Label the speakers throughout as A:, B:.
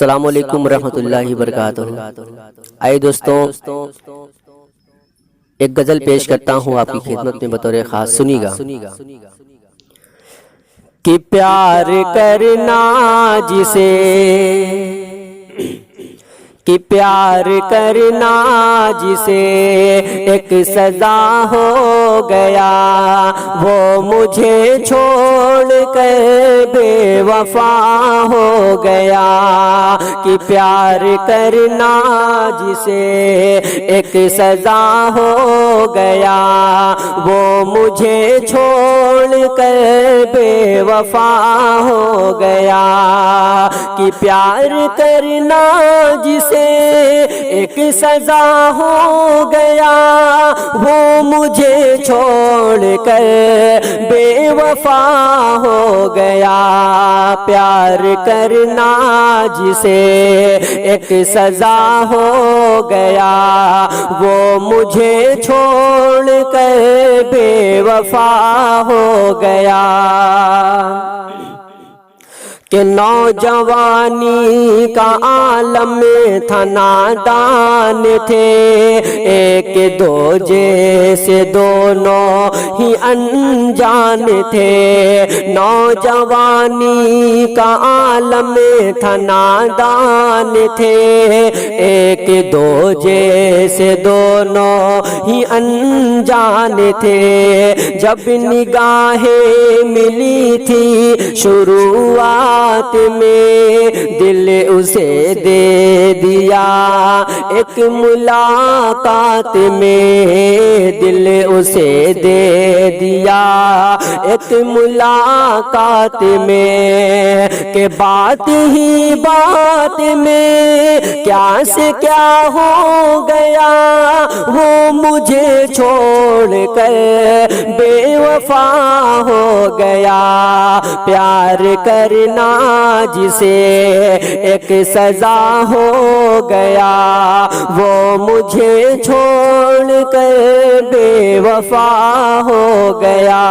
A: السلام علیکم ورحمۃ اللہ وبرکاتہ۔ آئے دوستوں، ایک غزل پیش کرتا ہوں آپ کی خدمت میں بطور خاص، سنی گا کہ پیار کرنا جسے، کہ پیار کرنا جسے ایک سزا ہو گیا، وہ مجھے چھوڑ کر بے وفا ہو گیا۔ کہ پیار کرنا جسے ایک سزا ہو گیا، وہ مجھے چھوڑ کر بے وفا ہو گیا۔ کہ پیار کرنا جسے ایک سزا ہو گیا، وہ مجھے چھوڑ کر بے وفا ہو گیا۔ پیار کرنا جسے ایک سزا ہو گیا، وہ مجھے چھوڑ کر بے وفا ہو گیا۔ کہ نوجوانی کا عالم میں تھا، نادان تھے ایک دو جیسے دونوں ہی انجان تھے۔ نوجوانی کا عالم میں تھا، نادان تھے ایک دو جیسے دونوں ہی انجان تھے۔ جب نگاہیں ملی تھی شروعات میں، دل اسے دے دیا ایک ملاقات میں، دل اسے دے دیا ایک ملاقات میں۔ کہ بات ہی بات میں کیا سے کیا ہو گیا، وہ مجھے چھوڑ کر بے وفا ہو گیا۔ پیار کرنا جسے ایک سزا ہو گیا، وہ مجھے چھوڑ کر بے وفا ہو گیا۔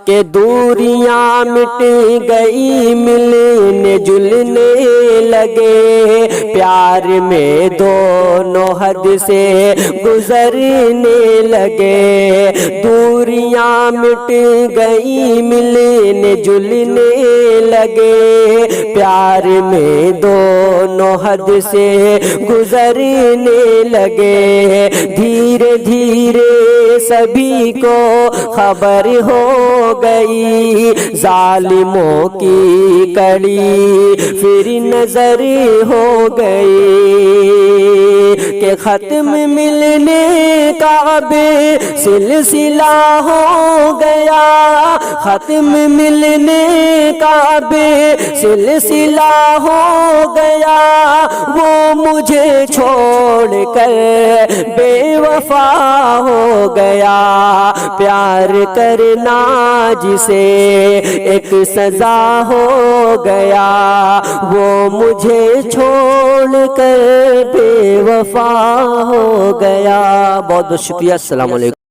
A: کہ دوریاں مٹ گئی، ملنے جلنے لگے، پیار میں دونوں حد سے گزرنے لگے۔ دوریاں مٹ گئی، ملنے جلنے لگے، پیار میں دونوں حد سے گزرنے لگے۔ دھیرے دھیرے سبھی کو خبر ہو گئی، ظالموں کی کڑی پھر نظر ہو گئی۔ کہ ختم ملنے کا بے سلسلہ ہو گیا، ختم ملنے کا بے سلسلہ ہو گیا، وہ مجھے چھوڑ کر بے وفا ہو گیا۔ پیار کرنا جسے ایک سزا ہو گیا، وہ مجھے چھوڑ کر بے وفا ہو گیا۔ بہت بہت شکریہ، السلام علیکم۔